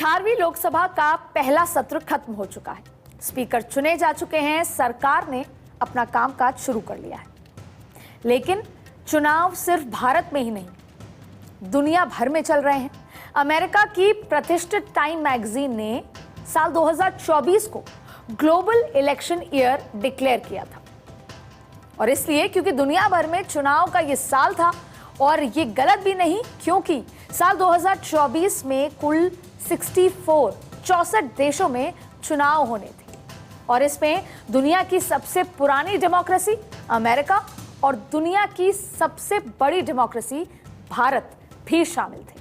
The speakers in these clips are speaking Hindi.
18वीं लोकसभा का पहला सत्र खत्म हो चुका है। स्पीकर चुने जा चुके हैं, सरकार ने अपना कामकाज शुरू कर लिया है। लेकिन चुनाव सिर्फ भारत में ही नहीं, दुनिया भर में चल रहे हैं। अमेरिका की प्रतिष्ठित टाइम मैगजीन ने साल 2024 को ग्लोबल इलेक्शन ईयर डिक्लेयर किया था, और इसलिए क्योंकि दुनिया भर में चुनाव का ये साल था। और ये गलत भी नहीं, क्योंकि साल 2024 में कुल 64 देशों में चुनाव होने थे, और इसमें दुनिया की सबसे पुरानी डेमोक्रेसी अमेरिका और दुनिया की सबसे बड़ी डेमोक्रेसी भारत भी शामिल थे।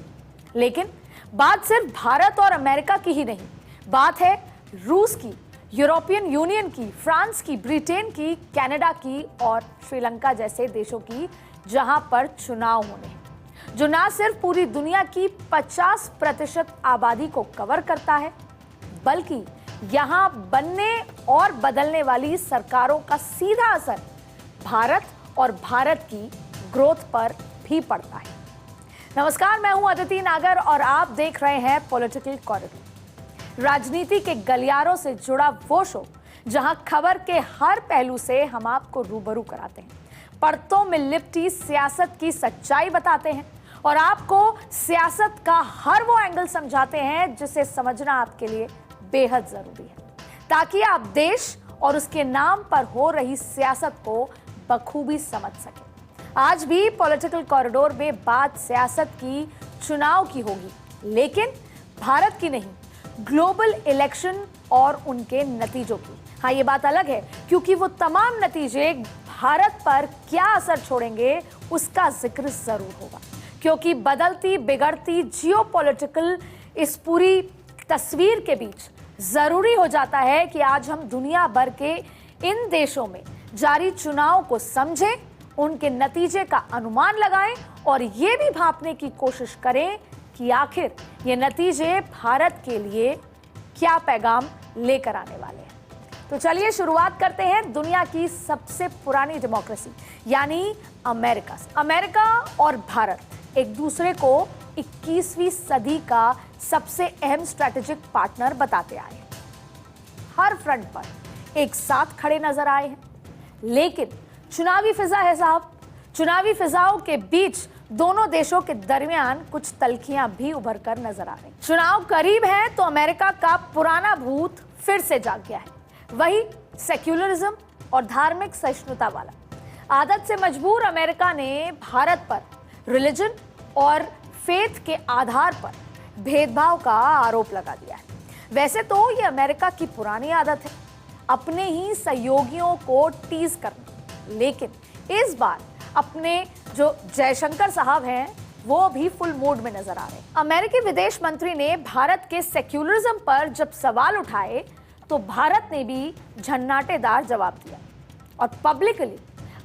लेकिन बात सिर्फ भारत और अमेरिका की ही नहीं, बात है रूस की, यूरोपियन यूनियन की, फ्रांस की, ब्रिटेन की, कनाडा की और श्रीलंका जैसे देशों की, जहां पर चुनाव होने हैं, जो ना सिर्फ पूरी दुनिया की 50% आबादी को कवर करता है, बल्कि यहां बनने और बदलने वाली सरकारों का सीधा असर भारत और भारत की ग्रोथ पर भी पड़ता है। नमस्कार, मैं हूं अदिति नागर और आप देख रहे हैं पॉलिटिकल कॉरिडोर, राजनीति के गलियारों से जुड़ा वो शो जहां खबर के हर पहलू से हम आपको रूबरू कराते हैं, परतों में लिपटी सियासत की सच्चाई बताते हैं और आपको सियासत का हर वो एंगल समझाते हैं जिसे समझना आपके लिए बेहद जरूरी है, ताकि आप देश और उसके नाम पर हो रही सियासत को बखूबी समझ सकें। आज भी पॉलिटिकल कॉरिडोर में बात सियासत की, चुनाव की होगी, लेकिन भारत की नहीं, ग्लोबल इलेक्शन और उनके नतीजों की। हाँ, ये बात अलग है क्योंकि वो तमाम नतीजे भारत पर क्या असर छोड़ेंगे उसका जिक्र जरूर होगा, क्योंकि बदलती बिगड़ती जियोपॉलिटिकल इस पूरी तस्वीर के बीच जरूरी हो जाता है कि आज हम दुनिया भर के इन देशों में जारी चुनाव को समझें, उनके नतीजे का अनुमान लगाएं और ये भी भांपने की कोशिश करें कि आखिर ये नतीजे भारत के लिए क्या पैगाम लेकर आने वाले हैं। तो चलिए शुरुआत करते हैं दुनिया की सबसे पुरानी डेमोक्रेसी यानी अमेरिका से। अमेरिका और भारत एक दूसरे को 21वीं सदी का सबसे अहम स्ट्रैटेजिक पार्टनर बताते आए हैं, हर फ्रंट पर एक साथ खड़े नजर आए हैं। लेकिन चुनावी फिजा है साहब, चुनावी फिजाओं के बीच दोनों देशों के दरमियान कुछ तल्खियां भी उभर कर नजर आ रही। चुनाव करीब है तो अमेरिका का पुराना भूत फिर से जाग गया है, वही सेक्युलरिज्म और धार्मिक सहिष्णुता वाला। आदत से मजबूर अमेरिका ने भारत पर रिलीजन और फेथ के आधार पर भेदभाव का आरोप लगा दिया है। वैसे तो ये अमेरिका की पुरानी आदत है, अपने ही सहयोगियों को टीज करना, लेकिन इस बार अपने जो जयशंकर साहब हैं वो भी फुल मूड में नजर आ रहे हैं। अमेरिकी विदेश मंत्री ने भारत के सेक्युलरिज्म पर जब सवाल उठाए तो भारत ने भी झन्नाटेदार जवाब दिया और पब्लिकली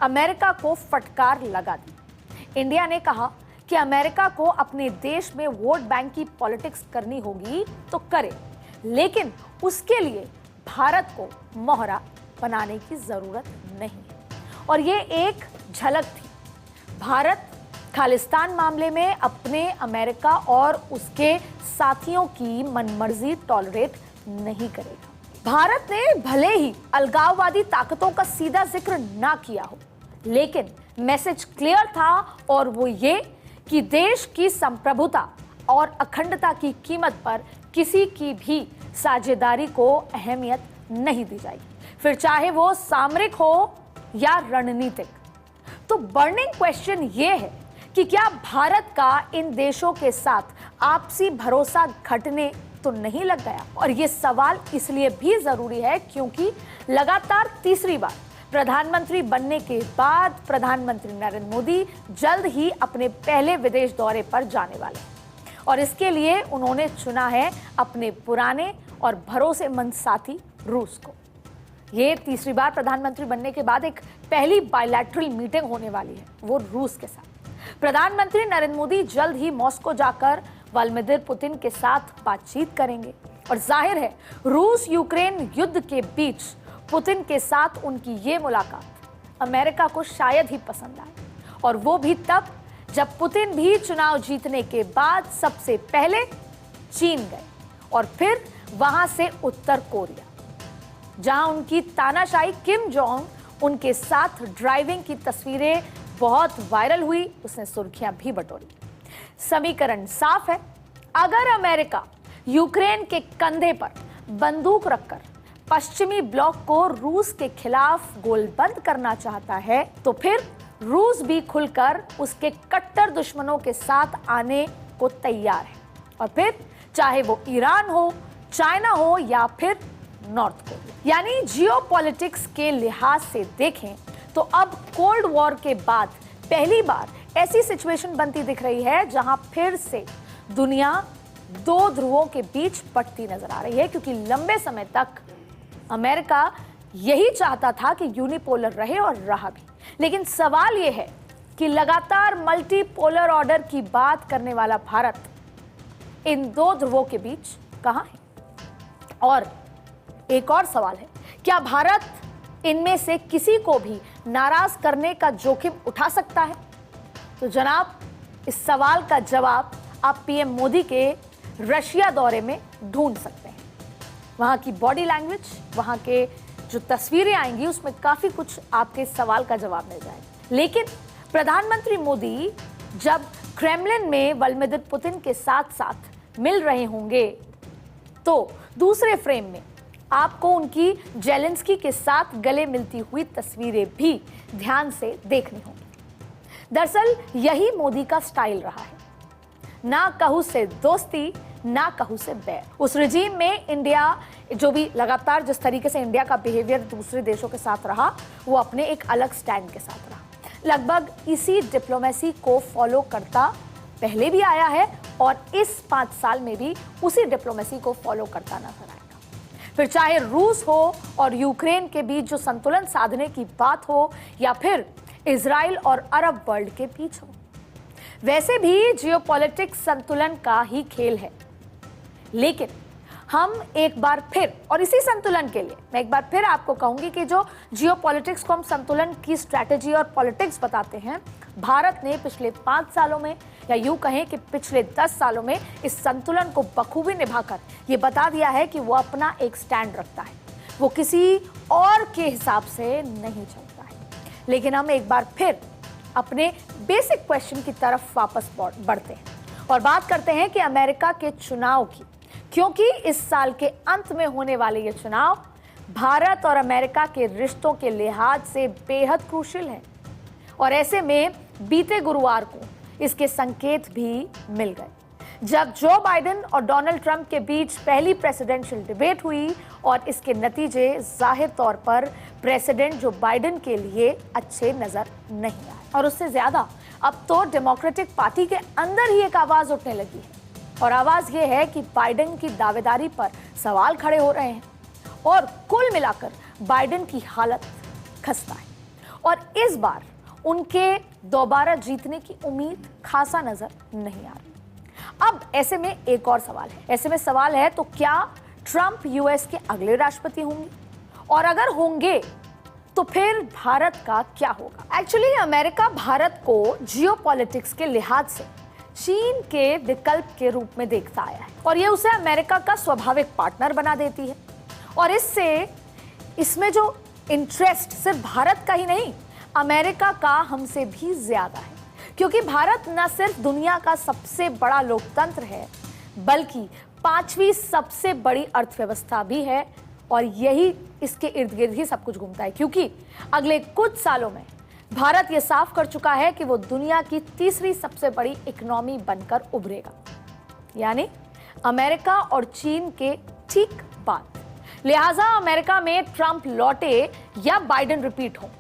अमेरिका को फटकार लगा दी। इंडिया ने कहा कि अमेरिका को अपने देश में वोट बैंक की पॉलिटिक्स करनी होगी तो करे, लेकिन उसके लिए भारत को मोहरा बनाने की जरूरत नहीं है। और ये एक झलक थी, भारत खालिस्तान मामले में अपने अमेरिका और उसके साथियों की मनमर्जी टॉलरेट नहीं करेगा। भारत ने भले ही अलगाववादी ताकतों का सीधा जिक्र ना किया हो, लेकिन मैसेज क्लियर था, और वो ये कि देश की संप्रभुता और अखंडता की कीमत पर किसी की भी साझेदारी को अहमियत नहीं दी जाएगी, फिर चाहे वो सामरिक हो या रणनीतिक। तो बर्निंग क्वेश्चन ये है कि क्या भारत का इन देशों के साथ आपसी भरोसा घटने तो नहीं लग गया? और ये सवाल इसलिए भी जरूरी है क्योंकि लगातार तीसरी बार प्रधानमंत्री बनने के बाद प्रधानमंत्री नरेंद्र मोदी जल्द ही अपने पहले विदेश दौरे पर जाने वाले हैं, और इसके लिए उन्होंने चुना है अपने पुराने और भरोसेमंद साथी रूस को। ये तीसरी बार प्रधानमंत्री बनने के बाद एक पहली बायलैटरल मीटिंग होने वाली है, वो रूस के साथ। प्रधानमंत्री नरेंद्र मोदी जल्द ही मॉस्को जाकर व्लादिमीर पुतिन के साथ बातचीत करेंगे, और जाहिर है रूस यूक्रेन युद्ध के बीच पुतिन के साथ उनकी ये मुलाकात अमेरिका को शायद ही पसंद आए, और वो भी तब जब पुतिन भी चुनाव जीतने के बाद सबसे पहले चीन गए और फिर वहां से उत्तर कोरिया, जहां उनकी तानाशाही किम जोंग उनके साथ ड्राइविंग की तस्वीरें बहुत वायरल हुई, उसने सुर्खियां भी बटोरी। समीकरण साफ है, अगर अमेरिका यूक्रेन के कंधे पर बंदूक रखकर पश्चिमी ब्लॉक को रूस के खिलाफ गोलबंद करना चाहता है, तो फिर रूस भी खुलकर उसके कट्टर दुश्मनों के साथ आने को तैयार है। और फिर चाहे वो ईरान हो, चाइना हो या फिर नॉर्थ कोरिया। यानी जियोपॉलिटिक्स के लिहाज से देखें तो अब कोल्ड वॉर के बाद पहली बार ऐसी सिचुएशन बनती दिख रही है जहां फिर से दुनिया दो ध्रुवों के बीच बंटती नजर आ रही है, क्योंकि लंबे समय तक अमेरिका यही चाहता था कि यूनिपोलर रहे और रहा भी। लेकिन सवाल यह है कि लगातार मल्टीपोलर ऑर्डर की बात करने वाला भारत इन दो ध्रुवों के बीच कहां है? और एक और सवाल है, क्या भारत इनमें से किसी को भी नाराज करने का जोखिम उठा सकता है? तो जनाब, इस सवाल का जवाब आप पीएम मोदी के रशिया दौरे में ढूंढ सकते हैं। वहां की बॉडी लैंग्वेज, वहां के जो तस्वीरें आएंगी, उसमें काफी कुछ आपके सवाल का जवाब मिल जाएगा। लेकिन प्रधानमंत्री मोदी जब क्रेमलिन में व्लादिमीर पुतिन के साथ साथ मिल रहे होंगे, तो दूसरे फ्रेम में आपको उनकी जेलेंस्की के साथ गले मिलती हुई तस्वीरें भी ध्यान से देखनी होंगी। दरअसल यही मोदी का स्टाइल रहा है, ना कहूं से दोस्ती, ना कहूं से बैर। उस रिजीम में इंडिया जो भी लगातार जिस तरीके से इंडिया का बिहेवियर दूसरे देशों के साथ रहा, वो अपने एक अलग स्टैंड के साथ रहा। लगभग इसी डिप्लोमेसी को फॉलो करता पहले भी आया है और इस 5 साल में भी उसी डिप्लोमेसी को फॉलो करता नजर आएगा। फिर चाहे रूस हो और यूक्रेन के बीच जो संतुलन साधने की बात हो, या फिर इजराइल और अरब वर्ल्ड के बीच हो। वैसे भी जियोपॉलिटिक्स संतुलन का ही खेल है। लेकिन हम एक बार फिर, और इसी संतुलन के लिए मैं एक बार फिर आपको कहूंगी कि जो जियोपॉलिटिक्स को हम संतुलन की स्ट्रैटेजी और पॉलिटिक्स बताते हैं, भारत ने पिछले 5 सालों में, या यूं कहें कि पिछले 10 सालों में, इस संतुलन को बखूबी निभाकर ये बता दिया है कि वो अपना एक स्टैंड रखता है, वो किसी और के हिसाब से नहीं चलता है। लेकिन हम एक बार फिर अपने बेसिक क्वेश्चन की तरफ वापस बढ़ते हैं और बात करते हैं कि अमेरिका के चुनाव की, क्योंकि इस साल के अंत में होने वाले ये चुनाव भारत और अमेरिका के रिश्तों के लिहाज से बेहद क्रूशियल है। और ऐसे में बीते गुरुवार को इसके संकेत भी मिल गए, जब जो बाइडेन और डोनाल्ड ट्रंप के बीच पहली प्रेसिडेंशियल डिबेट हुई और इसके नतीजे जाहिर तौर पर प्रेसिडेंट जो बाइडेन के लिए अच्छे नजर नहीं आए। और उससे ज्यादा अब तो डेमोक्रेटिक पार्टी के अंदर ही एक आवाज उठने लगी है, और आवाज ये है कि बाइडेन की दावेदारी पर सवाल खड़े हो रहे हैं और कुल मिलाकर बाइडेन की हालत खस्ता है और इस बार उनके दोबारा जीतने की उम्मीद खासा नजर नहीं आ रही। अब ऐसे में एक और सवाल है, ऐसे में सवाल है, तो क्या ट्रंप यूएस के अगले राष्ट्रपति होंगे? और अगर होंगे तो फिर भारत का क्या होगा? एक्चुअली अमेरिका भारत को जियोपॉलिटिक्स के लिहाज से चीन के विकल्प के रूप में देखता आया है और ये उसे अमेरिका का स्वाभाविक पार्टनर बना देती है। और इसमें जो इंटरेस्ट सिर्फ भारत का ही नहीं, अमेरिका का हमसे भी ज्यादा है, क्योंकि भारत न सिर्फ दुनिया का सबसे बड़ा लोकतंत्र है, बल्कि 5वीं सबसे बड़ी अर्थव्यवस्था भी है। और यही इसके इर्द गिर्द ही सब कुछ घूमता है, क्योंकि अगले कुछ सालों में भारत ये साफ कर चुका है कि वो दुनिया की 3री सबसे बड़ी इकोनॉमी बनकर उभरेगा, यानी अमेरिका और चीन के ठीक बाद। लिहाजा अमेरिका में ट्रंप लौटे या बाइडेन रिपीट हो,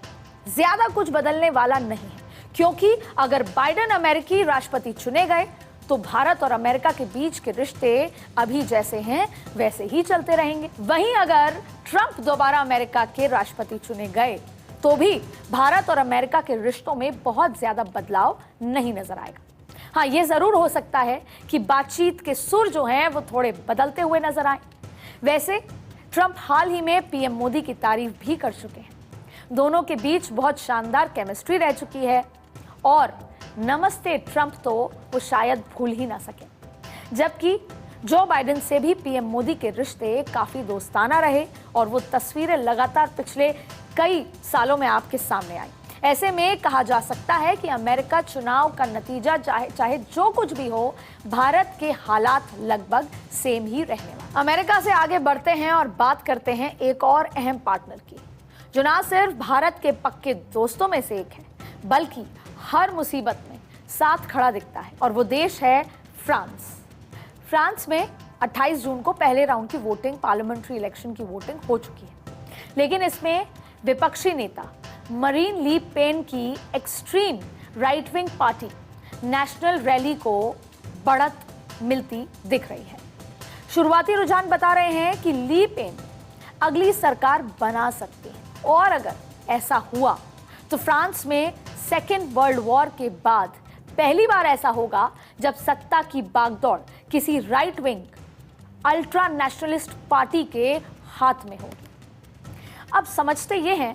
ज्यादा कुछ बदलने वाला नहीं है, क्योंकि अगर बाइडेन अमेरिकी राष्ट्रपति चुने गए तो भारत और अमेरिका के बीच के रिश्ते अभी जैसे हैं वैसे ही चलते रहेंगे। वहीं अगर ट्रंप दोबारा अमेरिका के राष्ट्रपति चुने गए तो भी भारत और अमेरिका के रिश्तों में बहुत ज्यादा बदलाव नहीं नजर आएगा। हाँ, ये जरूर हो सकता है कि बातचीत के सुर जो हैं वो थोड़े बदलते हुए नजर आए। वैसे ट्रंप हाल ही में पीएम मोदी की तारीफ भी कर चुके हैं, दोनों के बीच बहुत शानदार केमिस्ट्री रह चुकी है और नमस्ते ट्रंप तो वो शायद भूल ही ना सके। जबकि जो बाइडेन से भी पीएम मोदी के रिश्ते काफी दोस्ताना रहे और वो तस्वीरें लगातार पिछले कई सालों में आपके सामने आई। ऐसे में कहा जा सकता है कि अमेरिका चुनाव का नतीजा चाहे जो कुछ भी हो, भारत के हालात लगभग सेम ही रहने वाले। अमेरिका से आगे बढ़ते हैं और बात करते हैं एक और अहम पार्टनर की, जो ना सिर्फ भारत के पक्के दोस्तों में से एक है, बल्कि हर मुसीबत में साथ खड़ा दिखता है, और वो देश है फ्रांस। फ्रांस में 28 जून को पहले राउंड की वोटिंग, पार्लियामेंट्री इलेक्शन की वोटिंग हो चुकी है, लेकिन इसमें विपक्षी नेता मरीन ली पेन की extreme right wing party national rally को बढ़त मिलती दिख रही है। शुरुआती रुझान बता रहे हैं कि ली पेन अगली सरकार बना सकती है, और अगर ऐसा हुआ तो फ्रांस में सेकेंड वर्ल्ड वॉर के बाद पहली बार ऐसा होगा जब सत्ता की बागडोर किसी right wing ultra nationalist party के हाथ में होगी। अब समझते ये हैं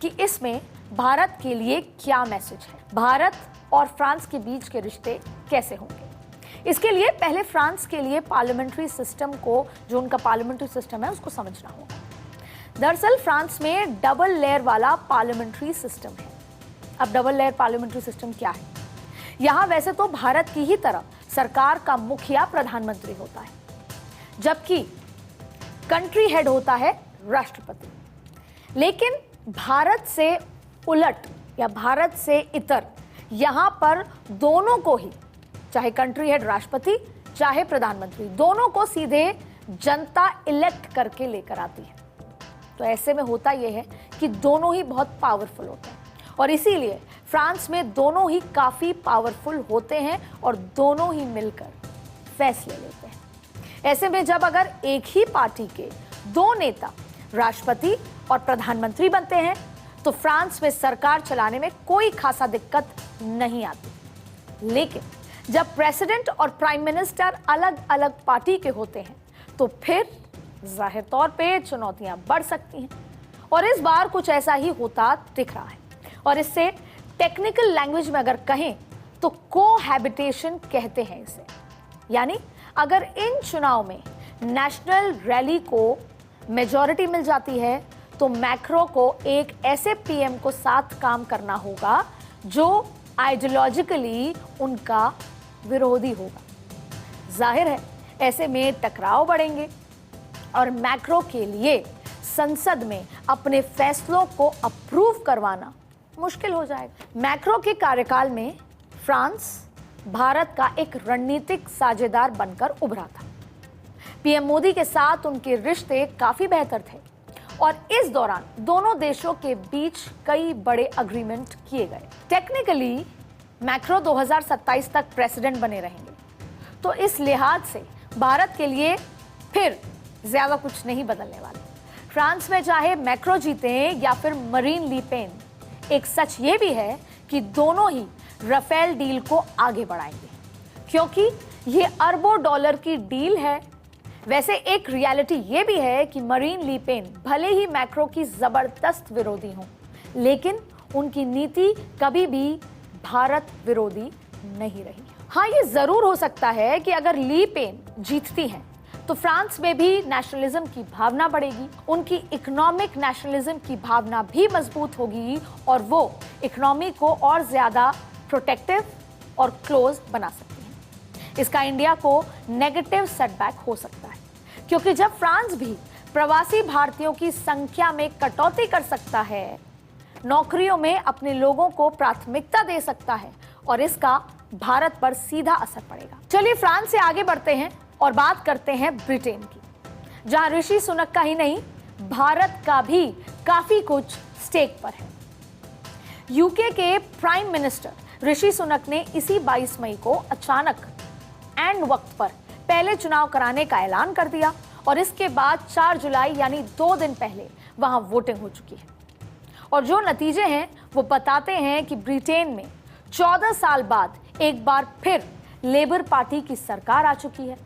कि इसमें भारत के लिए क्या मैसेज है, भारत और फ्रांस के बीच के रिश्ते कैसे होंगे। इसके लिए पहले फ्रांस के लिए पार्लियामेंट्री सिस्टम को, जो उनका पार्लियामेंट्री सिस्टम है, उसको समझना होगा। दरअसल फ्रांस में डबल लेयर वाला पार्लियामेंट्री सिस्टम है। अब डबल लेयर पार्लियामेंट्री सिस्टम क्या है? यहाँ वैसे तो भारत की ही तरह सरकार का मुखिया प्रधानमंत्री होता है, जबकि कंट्री हेड होता है राष्ट्रपति। लेकिन भारत से उलट या भारत से इतर यहाँ पर दोनों को ही, चाहे कंट्री हेड राष्ट्रपति चाहे प्रधानमंत्री, दोनों को सीधे जनता इलेक्ट करके लेकर आती है। तो ऐसे में होता यह है कि दोनों ही बहुत पावरफुल होते हैं, और इसीलिए फ्रांस में दोनों ही काफी पावरफुल होते हैं और दोनों ही मिलकर फैसले लेते हैं। ऐसे में जब अगर एक ही पार्टी के दो नेता राष्ट्रपति और प्रधानमंत्री बनते हैं तो फ्रांस में सरकार चलाने में कोई खासा दिक्कत नहीं आती। लेकिन जब प्रेसिडेंट और प्राइम मिनिस्टर अलग अलग पार्टी के होते हैं तो फिर जाहिर तौर पे चुनौतियां बढ़ सकती हैं, और इस बार कुछ ऐसा ही होता दिख रहा है। और इससे टेक्निकल लैंग्वेज में अगर कहें तो कोहैबिटेशन कहते हैं इसे। यानी अगर इन चुनाव में नेशनल रैली को मेजॉरिटी मिल जाती है तो मैक्रो को एक ऐसे पीएम को साथ काम करना होगा जो आइडियोलॉजिकली उनका विरोधी होगा। जाहिर है ऐसे में टकराव बढ़ेंगे और मैक्रो के लिए संसद में अपने फैसलों को अप्रूव करवाना मुश्किल हो जाएगा। मैक्रो के कार्यकाल में फ्रांस भारत का एक रणनीतिक साझेदार बनकर उभरा था। पीएम मोदी के साथ उनके रिश्ते काफी बेहतर थे और इस दौरान दोनों देशों के बीच कई बड़े अग्रीमेंट किए गए। टेक्निकली मैक्रो 2027 तक प्रेसिडेंट बने रहेंगे, तो इस लिहाज से भारत के लिए फिर ज्यादा कुछ नहीं बदलने वाला। फ्रांस में चाहे मैक्रो जीते या फिर मरीन ली पेन, एक सच ये भी है कि दोनों ही राफेल डील को आगे बढ़ाएंगे, क्योंकि ये अरबों डॉलर की डील है। वैसे एक रियलिटी ये भी है कि मरीन ली पेन भले ही मैक्रो की जबरदस्त विरोधी हों, लेकिन उनकी नीति कभी भी भारत विरोधी नहीं रही। हाँ, ये जरूर हो सकता है कि अगर ली पेन जीतती हैं तो फ्रांस में भी नेशनलिज्म की भावना बढ़ेगी, उनकी इकोनॉमिक नेशनलिज्म की भावना भी मजबूत होगी और वो इकोनॉमी को और ज्यादा प्रोटेक्टिव और क्लोज बना सकती हैं। इसका इंडिया को नेगेटिव सेटबैक हो सकता है, क्योंकि जब फ्रांस भी प्रवासी भारतीयों की संख्या में कटौती कर सकता है, नौकरियों में अपने लोगों को प्राथमिकता दे सकता है और इसका भारत पर सीधा असर पड़ेगा। चलिए फ्रांस से आगे बढ़ते हैं और बात करते हैं ब्रिटेन की, जहां ऋषि सुनक का ही नहीं भारत का भी काफी कुछ स्टेक पर है। यूके के प्राइम मिनिस्टर ऋषि सुनक ने इसी 22 मई को अचानक एंड वक्त पर पहले चुनाव कराने का ऐलान कर दिया और इसके बाद 4 जुलाई यानी 2 दिन पहले वहां वोटिंग हो चुकी है। और जो नतीजे हैं वो बताते हैं कि ब्रिटेन में 14 साल बाद एक बार फिर लेबर पार्टी की सरकार आ चुकी है।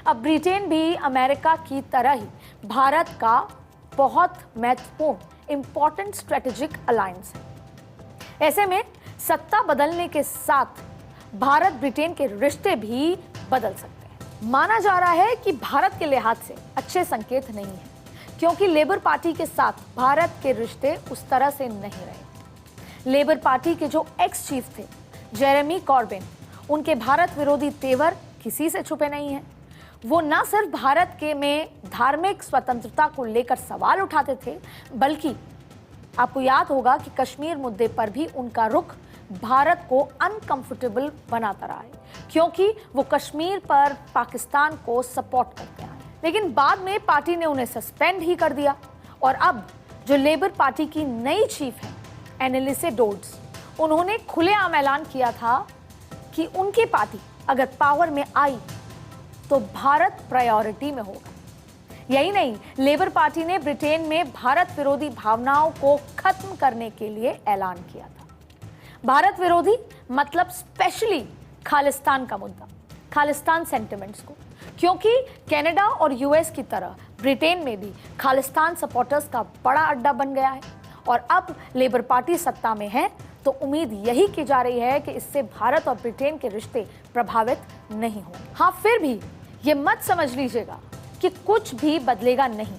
अब ब्रिटेन भी अमेरिका की तरह ही भारत का बहुत महत्वपूर्ण इंपॉर्टेंट स्ट्रेटेजिक अलायंस है। ऐसे में सत्ता बदलने के साथ भारत ब्रिटेन के रिश्ते भी बदल सकते हैं। माना जा रहा है कि भारत के लिहाज से अच्छे संकेत नहीं है, क्योंकि लेबर पार्टी के साथ भारत के रिश्ते उस तरह से नहीं रहे। लेबर पार्टी के जो एक्स चीफ थे जेरेमी कॉर्बिन, उनके भारत विरोधी तेवर किसी से छुपे नहीं हैं। वो न सिर्फ भारत के में धार्मिक स्वतंत्रता को लेकर सवाल उठाते थे, बल्कि आपको याद होगा कि कश्मीर मुद्दे पर भी उनका रुख भारत को अनकंफर्टेबल बनाता रहा है, क्योंकि वो कश्मीर पर पाकिस्तान को सपोर्ट करते हैं। लेकिन बाद में पार्टी ने उन्हें सस्पेंड ही कर दिया और अब जो लेबर पार्टी की नई चीफ है एनालिसे डोड्स, उन्होंने खुलेआम ऐलान किया था कि उनकी पार्टी अगर पावर में आई तो भारत प्रायोरिटी में होगा। यही नहीं, लेबर पार्टी ने ब्रिटेन में भारत विरोधी भावनाओं को खत्म करने के लिए ऐलान किया था। भारत विरोधी मतलब स्पेशली खालिस्तान का मुद्दा, खालिस्तान सेंटिमेंट्स को, क्योंकि कनाडा और यूएस की तरह ब्रिटेन में भी खालिस्तान सपोर्टर्स का बड़ा अड्डा बन गया है और अब लेबर पार्टी सत्ता में है तो उम्मीद यही की जा रही है कि इससे भारत और ब्रिटेन के रिश्ते प्रभावित नहीं होंगे। हाँ, फिर भी ये मत समझ लीजिएगा कि कुछ भी बदलेगा नहीं,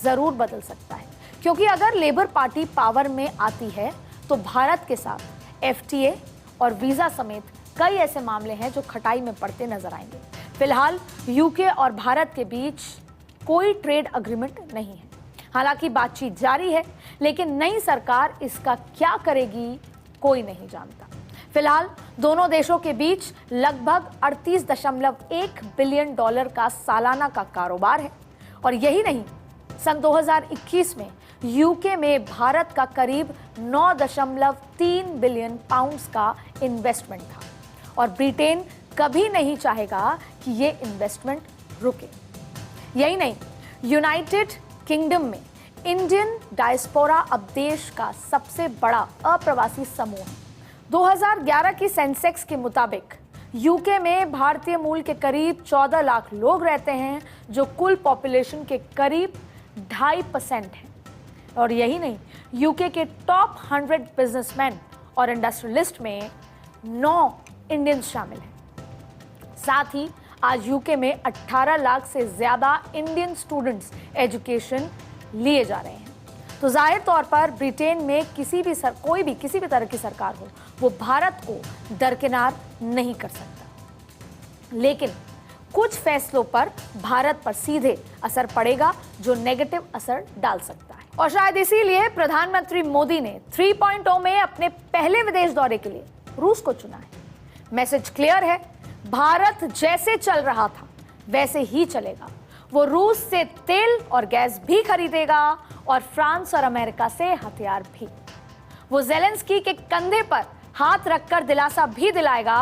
जरूर बदल सकता है, क्योंकि अगर लेबर पार्टी पावर में आती है तो भारत के साथ एफटीए और वीजा समेत कई ऐसे मामले हैं जो खटाई में पड़ते नजर आएंगे। फिलहाल यूके और भारत के बीच कोई ट्रेड एग्रीमेंट नहीं है। हालांकि बातचीत जारी है, लेकिन नई सरकार इसका क्या करेगी कोई नहीं जानता। फिलहाल दोनों देशों के बीच लगभग 38.1 बिलियन डॉलर का सालाना का कारोबार है और यही नहीं, सन 2021 में यूके में भारत का करीब 9.3 बिलियन पाउंड्स का इन्वेस्टमेंट था और ब्रिटेन कभी नहीं चाहेगा कि ये इन्वेस्टमेंट रुके। यही नहीं, यूनाइटेड किंगडम में इंडियन डायस्पोरा अब देश का सबसे बड़ा अप्रवासी समूह है। 2011 की सेंसेक्स के मुताबिक यूके में भारतीय मूल के करीब 14 लाख लोग रहते हैं, जो कुल पॉपुलेशन के करीब 2.5% है। और यही नहीं, यूके के टॉप 100 बिजनेसमैन और इंडस्ट्रियलिस्ट में 9 इंडियंस शामिल हैं। साथ ही आज यूके में 18 लाख से ज्यादा इंडियन स्टूडेंट्स एजुकेशन लिए जा रहे हैं। तो जाहिर तौर पर ब्रिटेन में कोई भी किसी भी तरह की सरकार हो, वो भारत को दरकिनार नहीं कर सकता। लेकिन कुछ फैसलों पर भारत पर सीधे असर पड़ेगा जो नेगेटिव असर डाल सकता है और शायद इसीलिए प्रधानमंत्री मोदी ने 3.0 में अपने पहले विदेश दौरे के लिए रूस को चुना है। मैसेज क्लियर है, भारत जैसे चल रहा था वैसे ही चलेगा। वो रूस से तेल और गैस भी खरीदेगा और फ्रांस और अमेरिका से हथियार भी। वो ज़ेलेंस्की के कंधे पर हाथ रखकर दिलासा भी दिलाएगा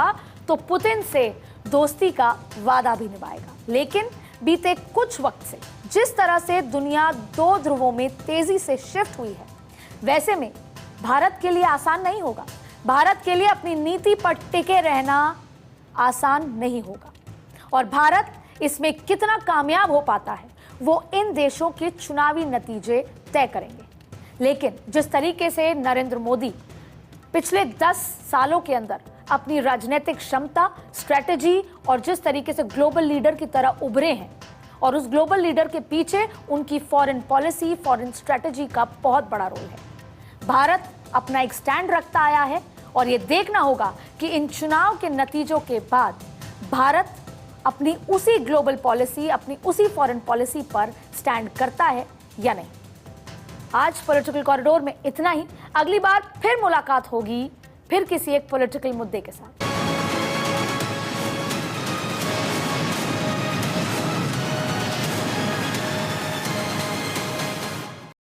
तो पुतिन से दोस्ती का वादा भी निभाएगा। लेकिन बीते कुछ वक्त से जिस तरह से दुनिया 2 ध्रुवों में तेजी से शिफ्ट हुई है, वैसे में भारत के लिए आसान नहीं होगा। भारत के लिए अपनी नीति पर टिके रहना आसान नहीं होगा और भारत इसमें कितना कामयाब हो पाता है वो इन देशों के चुनावी नतीजे तय करेंगे। लेकिन जिस तरीके से नरेंद्र मोदी पिछले 10 सालों के अंदर अपनी राजनीतिक क्षमता, स्ट्रैटेजी और जिस तरीके से ग्लोबल लीडर की तरह उभरे हैं और उस ग्लोबल लीडर के पीछे उनकी फॉरेन पॉलिसी, फॉरेन स्ट्रैटेजी का बहुत बड़ा रोल है। भारत अपना एक स्टैंड रखता आया है और ये देखना होगा कि इन चुनाव के नतीजों के बाद भारत अपनी उसी ग्लोबल पॉलिसी, अपनी उसी फॉरेन पॉलिसी पर स्टैंड करता है या नहीं। आज पॉलिटिकल कॉरिडोर में इतना ही। अगली बार फिर मुलाकात होगी, फिर किसी एक पॉलिटिकल मुद्दे के साथ।